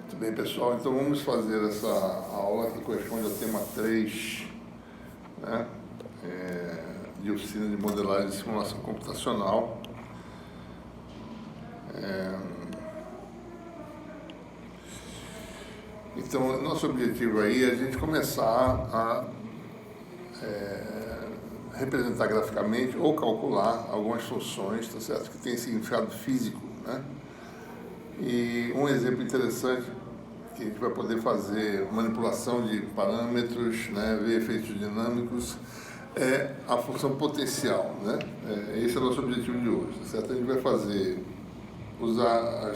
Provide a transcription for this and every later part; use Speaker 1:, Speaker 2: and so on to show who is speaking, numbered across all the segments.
Speaker 1: Muito bem, pessoal. Então, vamos fazer essa aula que corresponde ao tema 3, né? De oficina de modelagem e simulação computacional. Então, nosso objetivo aí é a gente começar a representar graficamente ou calcular algumas funções, tá certo? Que têm significado físico, né? E um exemplo interessante que a gente vai poder fazer manipulação de parâmetros, né, ver efeitos dinâmicos, é a função potencial, né? Esse é o nosso objetivo de hoje, tá certo? A gente vai usar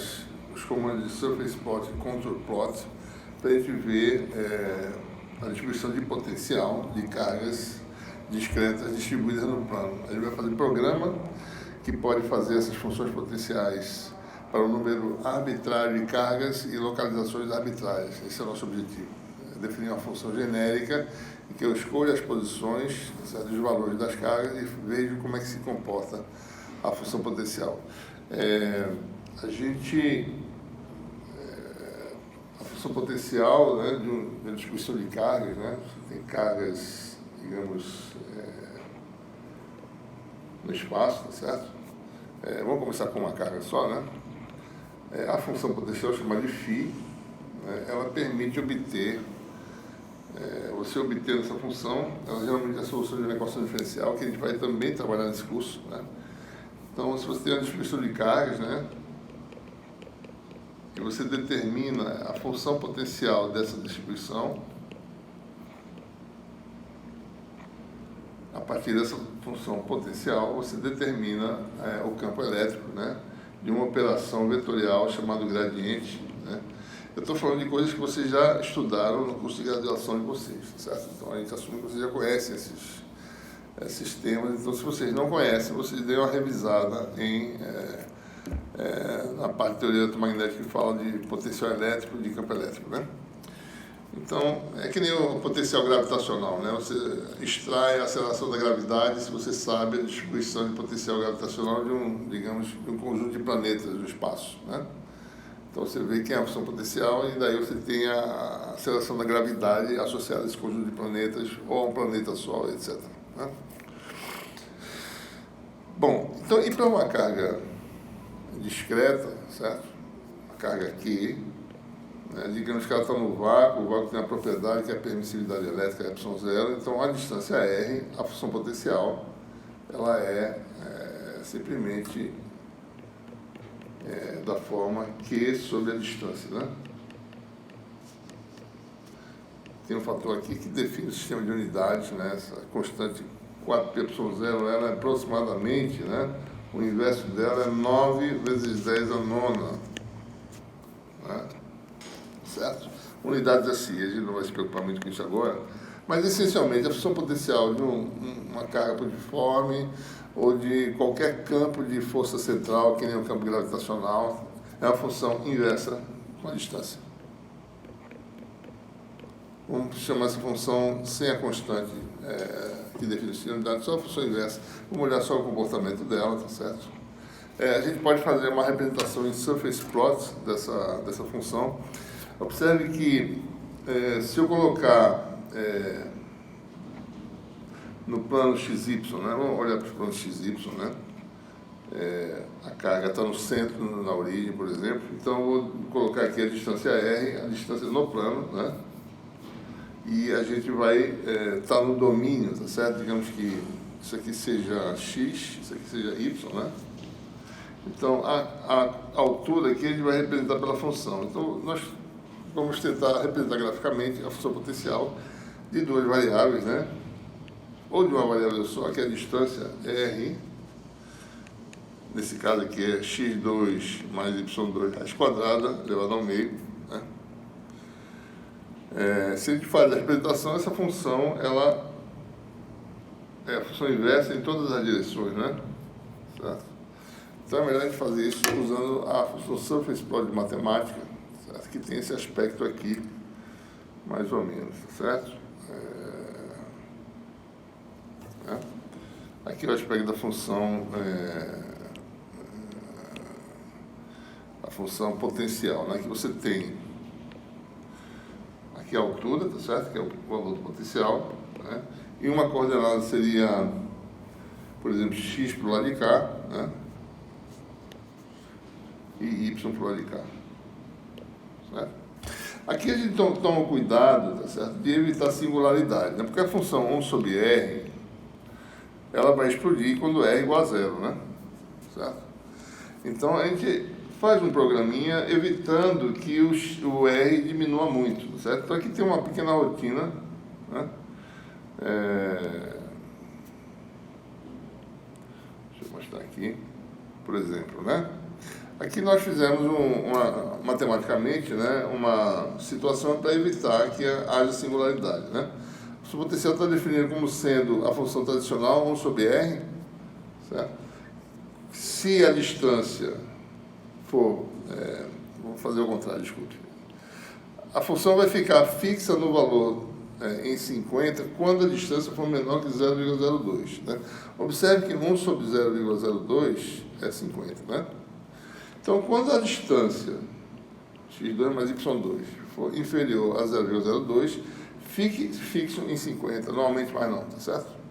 Speaker 1: os comandos de surface plot e contour plot para a gente ver a distribuição de potencial de cargas discretas distribuídas no plano. A gente vai fazer programa que pode fazer essas funções potenciais para um número arbitrário de cargas e localizações arbitrárias. Esse é o nosso objetivo. Definir uma função genérica em que eu escolho as posições dos valores das cargas e vejo como é que se comporta a função potencial. A função potencial, né, de uma distribuição de cargas, né, tem cargas, digamos, no espaço, tá certo? Vamos começar com uma carga só, né? A função potencial, chamada de φ, né, ela permite obter, você obter essa função, ela geralmente é a solução de uma equação diferencial, que a gente vai também trabalhar nesse curso, né? Então, se você tem uma distribuição de cargas, né, e você determina a função potencial dessa distribuição, a partir dessa função potencial, você determina o campo elétrico, né, de uma operação vetorial chamada gradiente, né? Eu estou falando de coisas que vocês já estudaram no curso de graduação de vocês, certo? Então, a gente assume que vocês já conhecem esses temas. Então, se vocês não conhecem, vocês deem uma revisada na parte de teoria eletromagnética que fala de potencial elétrico e de campo elétrico, né? Então, é que nem o potencial gravitacional, né? Você extrai a aceleração da gravidade se você sabe a distribuição de potencial gravitacional de um conjunto de planetas do espaço, né? Então, você vê quem é a função potencial e daí você tem a aceleração da gravidade associada a esse conjunto de planetas ou a um planeta só, etc., né? Bom, então, e para uma carga discreta, certo? A carga Q, digamos que ela está no vácuo, o vácuo tem a propriedade que é a permissividade elétrica, ε0, então a distância R, a função potencial, ela simplesmente da forma Q sobre a distância, né? Tem um fator aqui que define o sistema de unidades, né? Essa constante 4πε0, ela é aproximadamente, né? O inverso dela é 9 vezes 10 a nona, né? Certo? Unidades assim, a gente não vai se preocupar muito com isso agora, mas essencialmente a função potencial de uma carga podiforme ou de qualquer campo de força central, que nem o campo gravitacional, é a função inversa com a distância. Vamos chamar essa função sem a constante que define a unidade, só a função inversa. Vamos olhar só o comportamento dela, tá certo? A gente pode fazer uma representação em surface plot dessa função. Observe que se eu colocar no plano XY, né? Vamos olhar para os planos XY, né? A carga está no centro, na origem, por exemplo. Então, eu vou colocar aqui a distância R, a distância no plano, né? E a gente vai estar no domínio, tá certo? Digamos que isso aqui seja X, isso aqui seja Y, né? Então, a altura aqui a gente vai representar pela função. Então, nós vamos tentar representar graficamente a função potencial de duas variáveis, né? Ou de uma variável só, que é a distância R, nesse caso aqui é x2 mais y2 raiz quadrada, elevado ao meio, né? Se a gente faz a representação, essa função, ela é a função inversa em todas as direções, né? Certo? Então é melhor a gente fazer isso usando a função surface plot de matemática, certo? Que tem esse aspecto aqui, mais ou menos, certo? Aqui é o aspecto da função, a função potencial, né? Que você tem aqui a altura, tá certo? Que é o valor do potencial, né? E uma coordenada seria, por exemplo, x para o lado de cá, né? E y para o lado de cá, certo? Aqui a gente toma cuidado, tá certo? De evitar singularidade, né? Porque a função 1 sobre r, ela vai explodir quando r é igual a zero, né? Certo? Então a gente faz um programinha evitando que o R diminua muito, certo? Então aqui tem uma pequena rotina, né? Deixa eu mostrar aqui, por exemplo, né? Aqui nós fizemos matematicamente, né, uma situação para evitar que haja singularidade, né? O potencial está definido como sendo a função tradicional 1 sobre R, certo? Se a distância for, vou fazer o contrário, desculpe. A função vai ficar fixa no valor em 50 quando a distância for menor que 0,02. Né? Observe que 1 sobre 0,02 é 50. Né? Então, quando a distância x2 mais y2 for inferior a 0,02, fique fixo em 50, normalmente mais não, tá certo?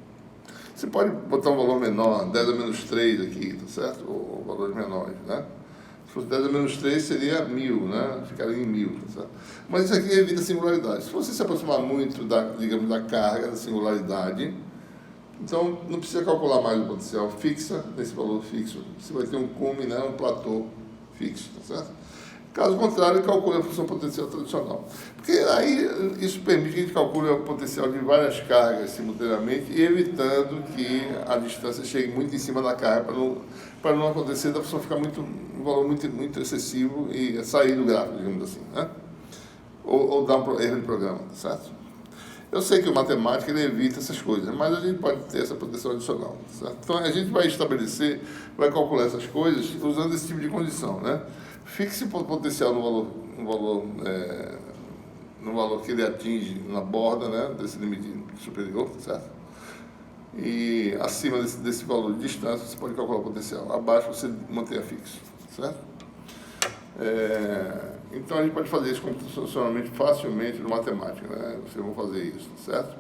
Speaker 1: Você pode botar um valor menor, 10 a menos 3 aqui, tá certo? Ou valores menores, né? Se fosse 10 a menos 3, seria 1000, né? Ficaria em 1000, tá certo? Mas isso aqui evita singularidade. Se você se aproximar muito, digamos, da carga, da singularidade, então não precisa calcular mais o potencial, fixa nesse valor fixo. Você vai ter um cume, né? Um platô fixo, tá certo? Caso contrário, calcule a função potencial tradicional. Porque aí isso permite que a gente calcule o potencial de várias cargas simultaneamente e evitando que a distância chegue muito em cima da carga para não acontecer da função ficar um valor muito excessivo e sair do gráfico, digamos assim, né? Ou dar um erro de programa, certo? Eu sei que o matemático ele evita essas coisas, mas a gente pode ter essa proteção adicional, certo? Então a gente vai estabelecer, vai calcular essas coisas usando esse tipo de condição, né? Fixe o potencial no valor que ele atinge na borda, né, desse limite superior, certo? E acima desse valor de distância você pode calcular o potencial. Abaixo você mantenha fixo, certo? Então a gente pode fazer isso computacionalmente facilmente no matemática, né? Vocês vão fazer isso, certo?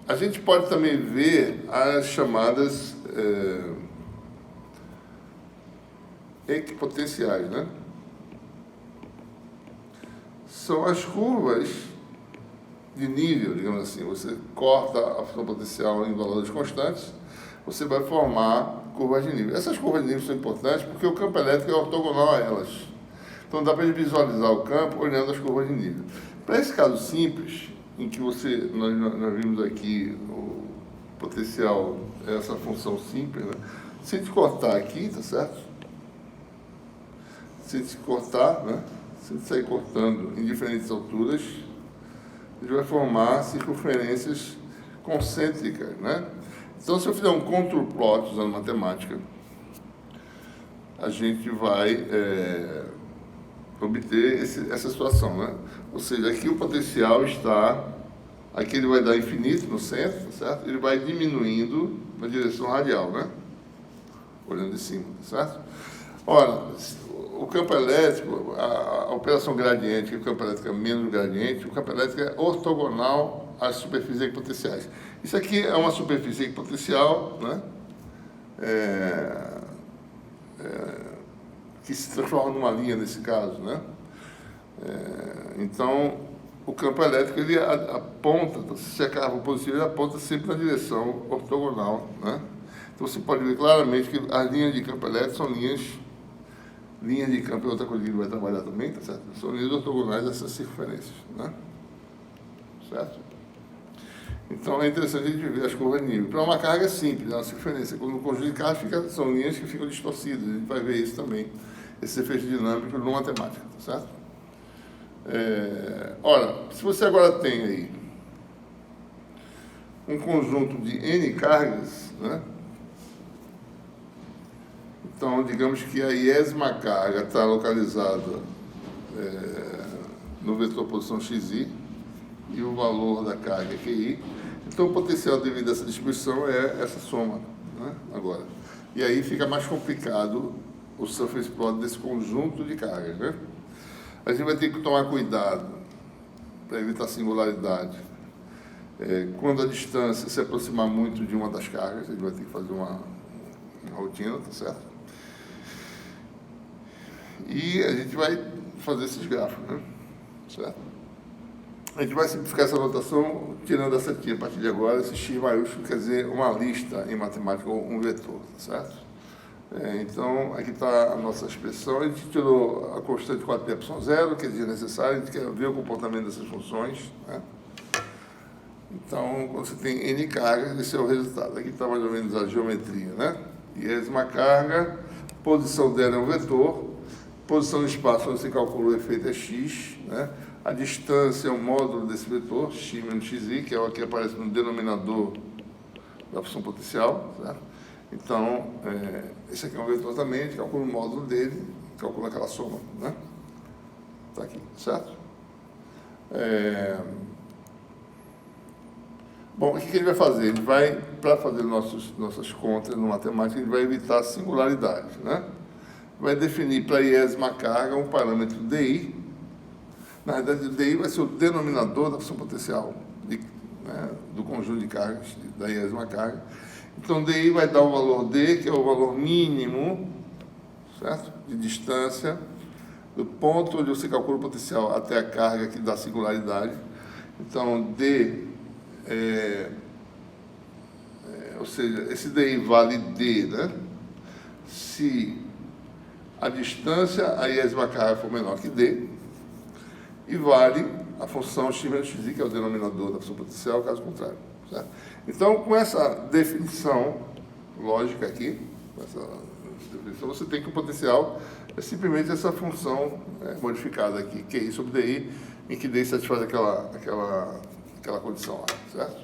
Speaker 1: A gente pode também ver as chamadas equipotenciais, né? São as curvas de nível, digamos assim. Você corta a função potencial em valores constantes, você vai formar curvas de nível. Essas curvas de nível são importantes porque o campo elétrico é ortogonal a elas. Então dá para visualizar o campo olhando as curvas de nível. Para esse caso simples, em que nós vimos aqui o potencial, essa função simples, né? Se a gente cortar aqui, tá certo? Se a gente cortar, né? Se a gente sair cortando em diferentes alturas, a gente vai formar circunferências concêntricas, né? Então, se eu fizer um contour plot usando matemática, a gente vai obter essa situação, né? Ou seja, aqui o potencial está, aqui ele vai dar infinito no centro, certo? Ele vai diminuindo na direção radial, né? Olhando de cima, certo? Ora, o campo elétrico, a operação gradiente, que o campo elétrico é menos gradiente, o campo elétrico é ortogonal às superfícies equipotenciais. Isso aqui é uma superfície equipotencial, né? Que se transforma numa linha nesse caso, né? Então, o campo elétrico ele aponta, se a carga for positiva, ele aponta sempre na direção ortogonal, né? Então você pode ver claramente que as linhas de campo elétrico são linhas de campo, é outra coisa que ele vai trabalhar também, tá certo? São linhas ortogonais dessas circunferências, né? Certo? Então é interessante a gente ver as curvas de nível. Para uma carga simples, é uma circunferência. Quando o conjunto de cargas são linhas que ficam distorcidas, a gente vai ver isso também, esse efeito dinâmico no matemática, tá certo? Ora, se você agora tem aí um conjunto de N cargas, né? Então, digamos que a iésima carga está localizada no vetor posição xi e o valor da carga é QI. Então, o potencial devido a essa distribuição é essa soma, né? Agora. E aí fica mais complicado o surface plot desse conjunto de cargas, né? A gente vai ter que tomar cuidado para evitar singularidade. Quando a distância se aproximar muito de uma das cargas, a gente vai ter que fazer uma rotina, tá certo? E a gente vai fazer esses gráficos, né? Certo? A gente vai simplificar essa notação tirando a setinha a partir de agora. Esse x maiúsculo quer dizer uma lista em matemática ou um vetor, tá certo? Então, aqui está a nossa expressão. A gente tirou a constante 4π0, que é desnecessário, a gente quer ver o comportamento dessas funções, né? Então, quando você tem n cargas, esse é o resultado. Aqui está mais ou menos a geometria, né? E uma carga, posição dela é um vetor, posição no espaço onde você calcula o efeito é x, né? A distância é um módulo desse vetor, x menos xi, que é o que aparece no denominador da função potencial, certo? Então, esse aqui é um vetor também, a gente calcula o módulo dele, calcula aquela soma, né? Está aqui, certo? Bom, o que a gente vai fazer? A gente vai, para fazer nossas contas no matemática, a gente vai evitar singularidade, né? Vai definir para a iésima carga um parâmetro DI. Na verdade, o DI vai ser o denominador da função potencial, né, do conjunto de cargas, da iésima carga. Então, DI vai dar o valor D, que é o valor mínimo, certo? De distância, do ponto onde você calcula o potencial até a carga que dá singularidade. Então, D, ou seja, esse DI vale D, né? Se a distância, a iésima carga for menor que D, e vale a função x menos xi, que é o denominador da função potencial, caso contrário. Certo? Então, com essa definição lógica aqui, você tem que o potencial é simplesmente essa função modificada aqui, QI sobre DI, em que DI satisfaz aquela condição lá, certo?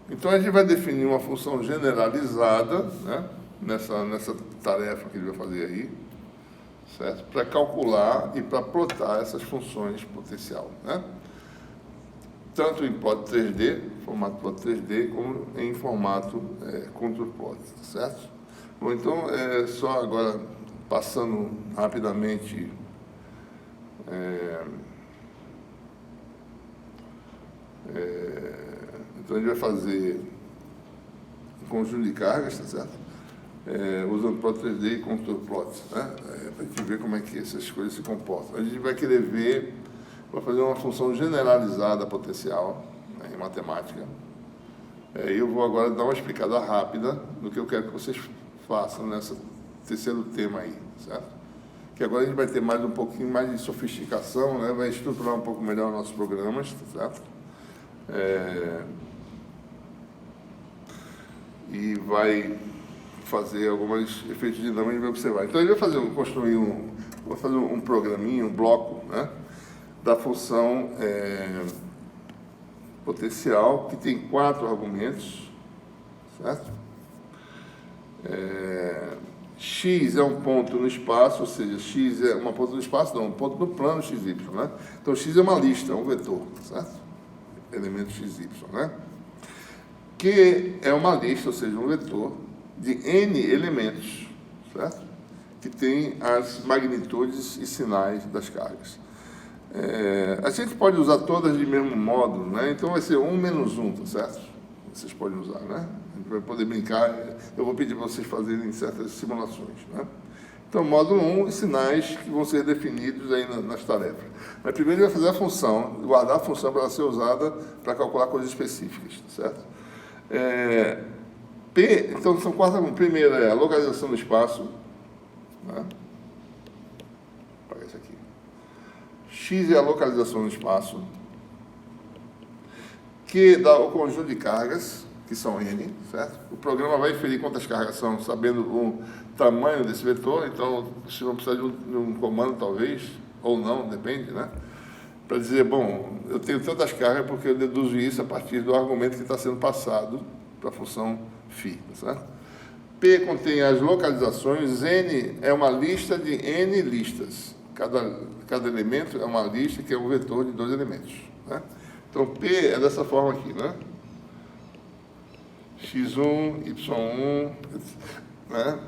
Speaker 1: Então, a gente vai definir uma função generalizada, né, nessa tarefa que ele vai fazer aí, certo? Para calcular e para plotar essas funções potencial, né? Tanto em plot 3D, formato plot 3D, como em formato contour plot, certo? Bom, então, só agora, passando rapidamente então, a gente vai fazer um conjunto de cargas, tá certo? Usando plot 3D e contour plot, né? Para a gente ver como é que essas coisas se comportam. A gente vai querer ver, vai fazer uma função generalizada potencial, né, em matemática. Eu vou agora dar uma explicada rápida do que eu quero que vocês façam nesse terceiro tema aí, certo? Que agora a gente vai ter um pouquinho mais de sofisticação, né? Vai estruturar um pouco melhor nossos programas, tá certo? E vai fazer alguns efeitos dinâmicos e vai observar. Então, ele vai construir um programinha, um bloco, né, da função potencial, que tem 4 argumentos, certo? X é um ponto no espaço, ou seja, X é uma ponto no espaço, não, um ponto no plano XY, né? Então, X é uma lista, um vetor, certo? Elemento XY, né? Que é uma lista, ou seja, um vetor de N elementos, certo? Que tem as magnitudes e sinais das cargas. A gente pode usar todas de mesmo módulo, né? Então vai ser 1 menos 1, tá certo? Vocês podem usar, né? A gente vai poder brincar, eu vou pedir para vocês fazerem certas simulações, né? Então, módulo 1, sinais que vão ser definidos aí nas tarefas. Mas primeiro ele vai fazer a função, guardar a função para ela ser usada para calcular coisas específicas, tá certo? P, então são 4. Primeiro é a localização do espaço, né? Aparece aqui. X é a localização do espaço, que dá o conjunto de cargas, que são N, certo? O programa vai inferir quantas cargas são, sabendo o tamanho desse vetor, então vocês vão precisar de um comando, talvez, ou não, depende, né? Para dizer, bom, eu tenho tantas cargas porque eu deduzo isso a partir do argumento que está sendo passado para a função φ, certo? P contém as localizações, N é uma lista de N listas. Cada elemento é uma lista que é um vetor de 2 elementos, né? Então, Então, P é dessa forma aqui, né? X1, Y1, né?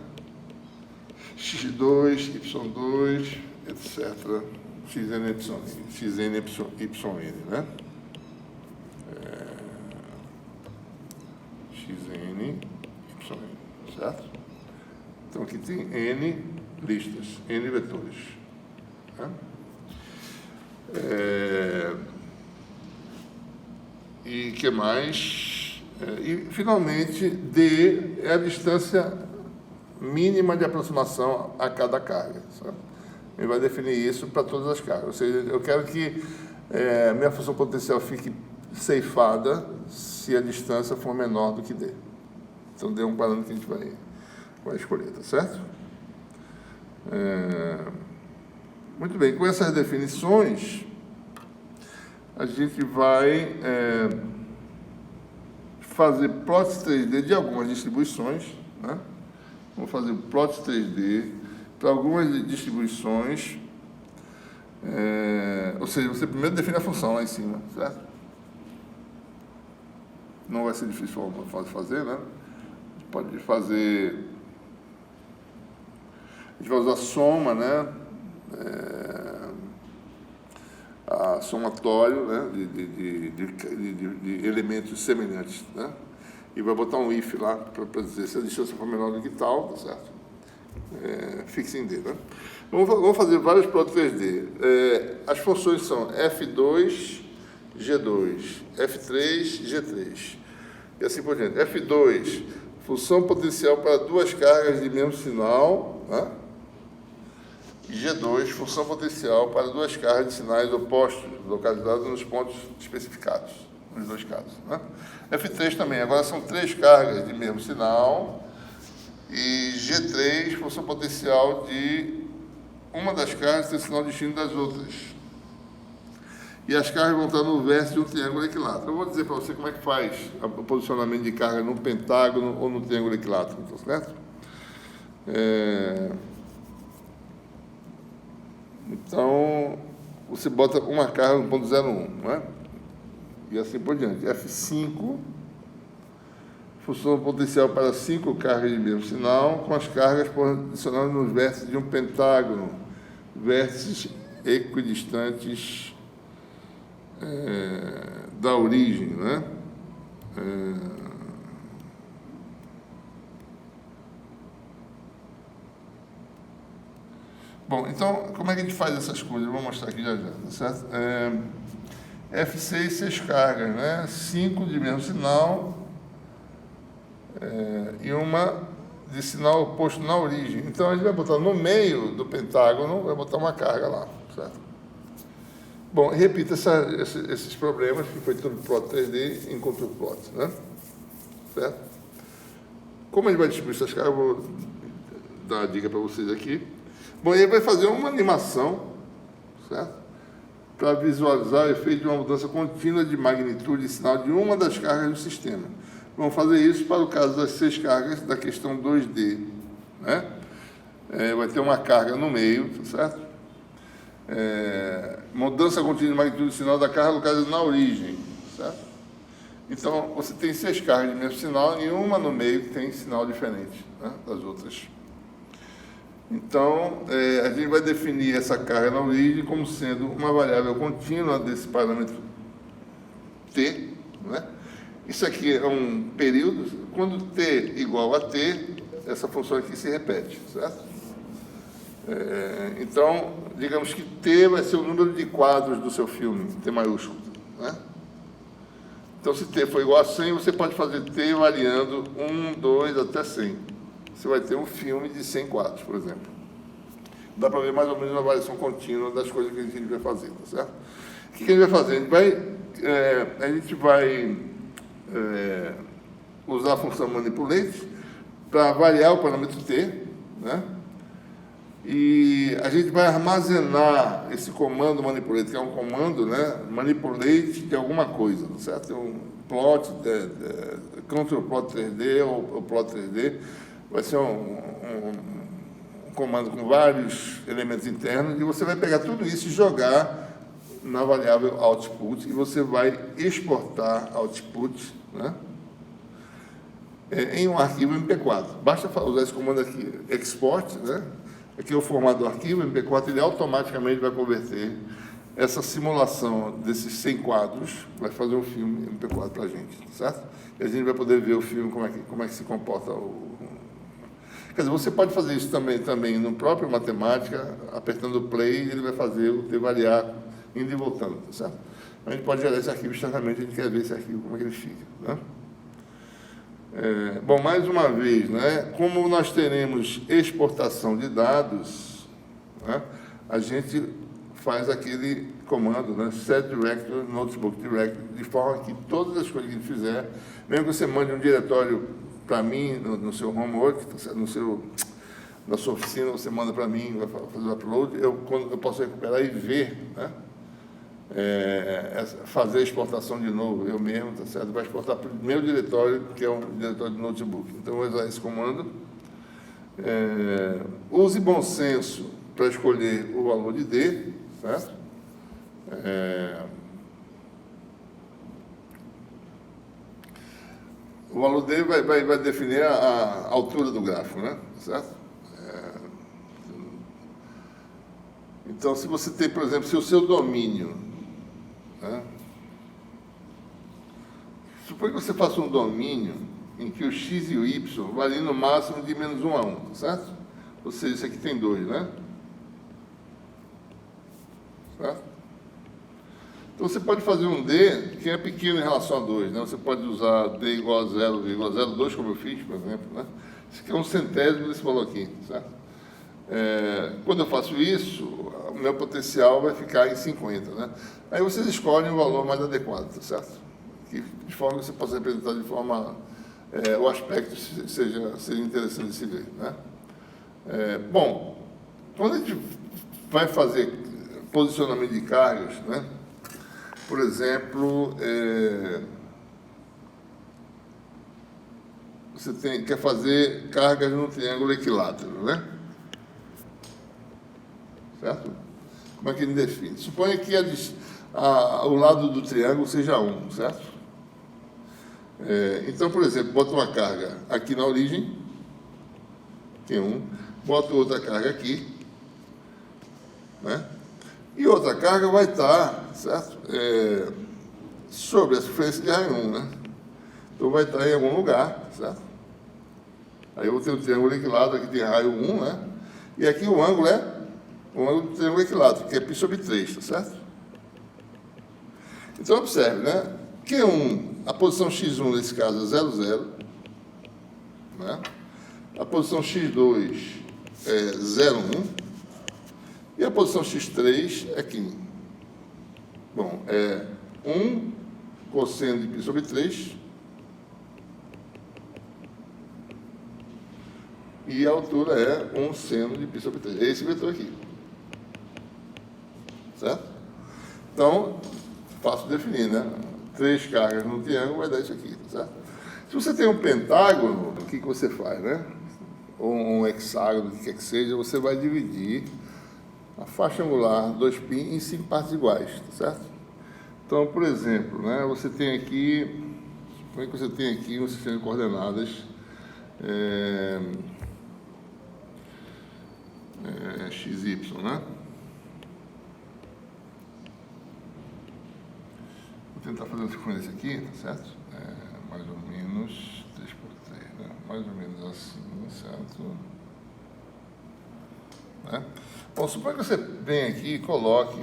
Speaker 1: X2, Y2, etc. Xn, YN, né? Xn, YN, certo? Então, aqui tem N listas, N vetores. Né? E que mais? E, finalmente, D é a distância mínima de aproximação a cada carga. Sabe? Ele vai definir isso para todas as cargas. Ou seja, eu quero que minha função potencial fique ceifada se a distância for menor do que D. Então, D é um parâmetro que a gente vai escolher, tá certo? Muito bem, com essas definições, a gente vai fazer plots 3D de algumas distribuições, né? Vamos fazer plots 3D para algumas distribuições, ou seja, você primeiro define a função lá em cima, certo? Não vai ser difícil fazer, né? Pode fazer, a gente vai usar soma, né? A somatório, né? de elementos semelhantes, né? E vai botar um if lá para dizer se a distância for menor do que tal, tá certo? Fixe em D, né? Vamos fazer vários plots 3D. As funções são F2, G2, F3, G3, e assim por diante. F2, função potencial para duas cargas de mesmo sinal, né? E G2, função potencial para duas cargas de sinais opostos, localizados nos pontos especificados, nos dois casos, né? F3 também, agora são três cargas de mesmo sinal, e G3, função potencial de uma das cargas ter sinal distinto das outras. E as cargas vão estar no vértice de um triângulo equilátero. Eu vou dizer para você como é que faz o posicionamento de carga no pentágono ou no triângulo equilátero, tá certo? Então, você bota uma carga no ponto 01, né? E assim por diante. F5, função potencial para 5 cargas de mesmo sinal, com as cargas posicionadas nos vértices de um pentágono, vértices equidistantes da origem, né? Bom, então, como é que a gente faz essas coisas? Eu vou mostrar aqui já, tá certo? F6, 6 cargas, né? 5 de mesmo sinal e uma de sinal oposto na origem. Então, a gente vai botar no meio do pentágono, vai botar uma carga lá, certo? Bom, repita esses problemas, que foi tudo plot 3D em control plot, né? Certo? Como a gente vai distribuir essas cargas, eu vou dar uma dica para vocês aqui. Bom, ele vai fazer uma animação, certo? Para visualizar o efeito de uma mudança contínua de magnitude e sinal de uma das cargas do sistema. Vamos fazer isso para o caso das 6 cargas da questão 2D, né? Vai ter uma carga no meio, certo? Mudança contínua de magnitude e sinal da carga localizada na origem, certo? Então, você tem 6 cargas de mesmo sinal e uma no meio que tem sinal diferente, né, das outras. Então, a gente vai definir essa carga na origem como sendo uma variável contínua desse parâmetro t, né? Isso aqui é um período. Quando t igual a t, essa função aqui se repete, certo? Então, digamos que t vai ser o número de quadros do seu filme, t maiúsculo, né? Então, se t for igual a 100, você pode fazer t variando 1, 2 até 100. Você vai ter um filme de 100 quadros, por exemplo. Dá para ver mais ou menos uma variação contínua das coisas que a gente vai fazer, tá certo? O que a gente vai fazer? A gente vai usar a função manipulate para variar o parâmetro t, né? E a gente vai armazenar esse comando manipulate, que é um comando, né, manipulate de alguma coisa, tá certo? Tem um plot, control plot 3D ou plot 3D, vai ser um comando com vários elementos internos, e você vai pegar tudo isso e jogar na variável output, e você vai exportar output, né, em um arquivo MP4. Basta usar esse comando aqui, export, né? Aqui é o formato do arquivo MP4, ele automaticamente vai converter essa simulação desses 100 quadros, vai fazer um filme MP4 para a gente, certo? E a gente vai poder ver o filme, como é que se comporta Quer dizer, você pode fazer isso também no próprio Matemática, apertando o play, ele vai fazer o T variar indo e voltando, tá certo? A gente pode gerar esse arquivo externamente, a gente quer ver esse arquivo, como é que ele fica, né? Bom, mais uma vez, né, como nós teremos exportação de dados, né, a gente faz aquele comando, né, set directory, notebook directory, de forma que todas as coisas que a gente fizer, mesmo que você mande um diretório para mim, no seu homework, na sua oficina, você manda para mim, vai fazer o upload, eu posso recuperar e ver, né, fazer a exportação de novo, eu mesmo, tá certo? Vai exportar para o meu diretório, que é um diretório de notebook. Então, eu vou usar esse comando. Use bom senso para escolher o valor de D, certo? O valor D vai definir a altura do gráfico, né? Certo? Então, se você tem, por exemplo, se o seu domínio, né? Suponha que você faça um domínio em que o x e o y valem no máximo de -1 a 1, tá certo? Ou seja, isso aqui tem 2, né? Certo? Então, você pode fazer um D que é pequeno em relação a 2, né? Você pode usar D igual a 0,02, como eu fiz, por exemplo, né? Isso aqui é um centésimo desse valor aqui, certo? Quando eu faço isso, o meu potencial vai ficar em 50, né? Aí vocês escolhem o valor mais adequado, tá certo? De forma que você possa representar de forma... o aspecto seja interessante de se ver, né? Bom, quando a gente vai fazer posicionamento de cargas, né? Por exemplo, você quer fazer cargas no triângulo equilátero, né? Certo? Como é que ele define? Suponha que o lado do triângulo seja 1, certo? Então, por exemplo, bota uma carga aqui na origem, que é 1, bota outra carga aqui, né? E outra carga vai estar, certo? Sobre a superfície de raio 1, né? Então vai estar em algum lugar, certo? Aí eu vou ter um triângulo equilátero, aqui tem raio 1, né? E aqui o ângulo é o ângulo do triângulo equilátero, que é π sobre 3, tá certo? Então observe, né? Q1, a posição x1 nesse caso é 0, 0, né? A posição x2 é 0, 1. E a posição x3 é aqui. Bom, é 1 cosseno de π sobre 3. E a altura é 1 seno de π sobre 3. É esse vetor aqui. Certo? Então, fácil de definir, né? 3 cargas no triângulo vai dar isso aqui, certo? Se você tem um pentágono, o que você faz, né? Ou um hexágono, o que quer que seja, você vai dividir a faixa angular 2π em 5 partes iguais, tá certo? Então, por exemplo, né, você tem aqui, suponha que você tem aqui um sistema de coordenadas XY, né? Vou tentar fazer uma sequência aqui, tá certo? Mais ou menos 3 por 3, né? Mais ou menos assim, certo? Né? Bom, suponha que você venha aqui e coloque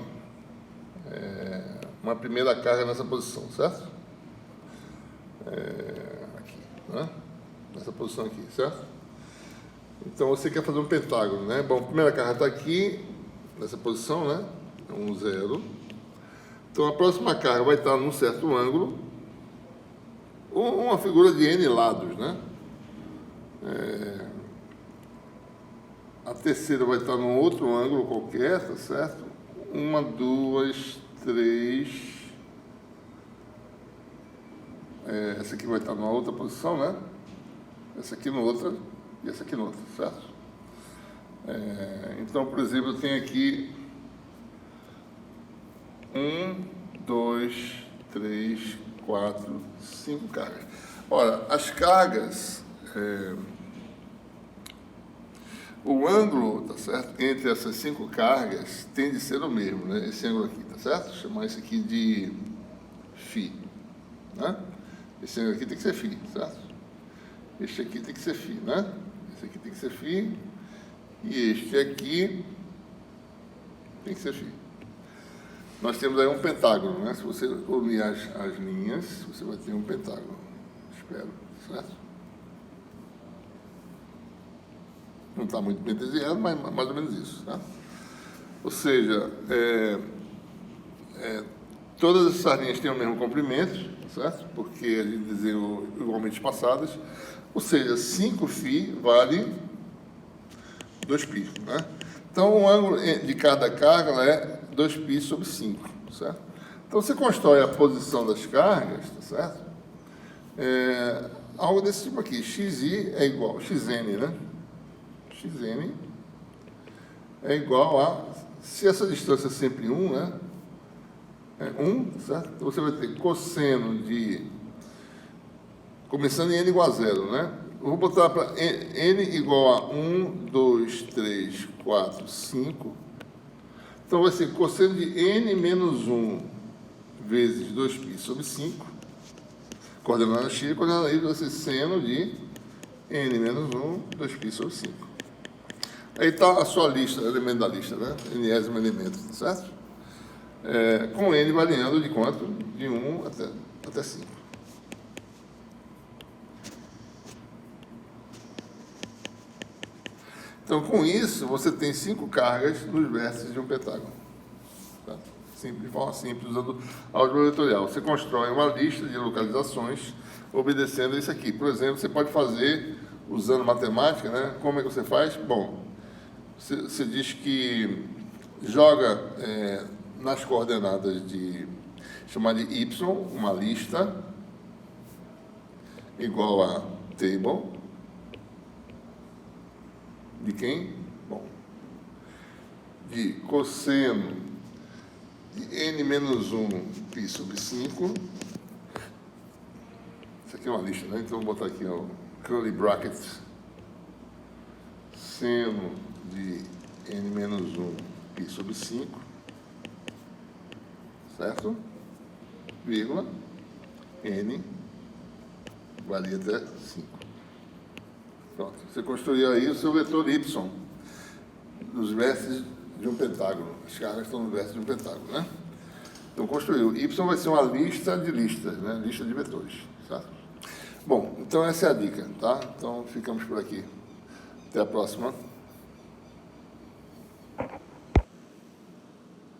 Speaker 1: uma primeira carga nessa posição, certo? Aqui, né? Nessa posição aqui, certo? Então, você quer fazer um pentágono, né? Bom, a primeira carga está aqui, nessa posição, né? 1, 0. Então, a próxima carga vai estar num certo ângulo, ou uma figura de N lados, né? A terceira vai estar num outro ângulo qualquer, tá certo? 1, 2, 3. Essa aqui vai estar numa outra posição, né? Essa aqui no outra e essa aqui no outra, certo? Então, por exemplo, eu tenho aqui 1, 2, 3, 4, 5 cargas. Ora, as cargas, o ângulo, tá certo? Entre essas 5 cargas tem de ser o mesmo, né? Esse ângulo aqui, tá certo? Vou chamar isso aqui de φ, né? Esse ângulo aqui tem que ser φ, certo? Este aqui tem que ser φ, né? Esse aqui tem que ser φ. E este aqui tem que ser φ. Nós temos aí um pentágono, né? Se você unir as linhas, você vai ter um pentágono. Espero, certo? Não está muito bem desenhado, mas mais ou menos isso, tá? Ou seja, todas essas linhas têm o mesmo comprimento, certo? Porque a gente desenhou igualmente espaçadas. Ou seja, 5φ vale 2π, né? Então, o ângulo de cada carga é 2π sobre 5, certo? Então, você constrói a posição das cargas, tá certo? Algo desse tipo aqui, xi é igual, xn, né? Xn é igual a, se essa distância é sempre 1, né? É 1, certo? Então, você vai ter cosseno de, começando em n igual a 0, né? Eu vou botar para n igual a 1, 2, 3, 4, 5. Então, vai ser cosseno de n menos 1 vezes 2π sobre 5. Coordenada x, coordenada y vai ser seno de n menos 1, 2π sobre 5. Aí está a sua lista, elemento da lista, né? Nésimo elemento, tá certo? Com n variando de quanto? De 1 até 5. Então, com isso, você tem 5 cargas nos vértices de um pentágono. Tá? De forma simples, usando álgebra vetorial. Você constrói uma lista de localizações obedecendo isso aqui. Por exemplo, você pode fazer, usando matemática, né? Como é que você faz? Bom, você diz que joga nas coordenadas de, chamar de y, uma lista igual a table, de quem? Bom, de cosseno de n menos 1 π sobre 5. Isso aqui é uma lista, né? Então, vou botar aqui o curly brackets. Seno de n menos 1 π sobre 5. Certo? Vírgula. N valia até 5. Pronto. Você construiu aí o seu vetor y nos vértices de um pentágono. As cargas estão no vértice de um pentágono, né? Então, construiu. Y vai ser uma lista de listas, né? Lista de vetores, certo? Bom, então essa é a dica, tá? Então, ficamos por aqui. Até a próxima.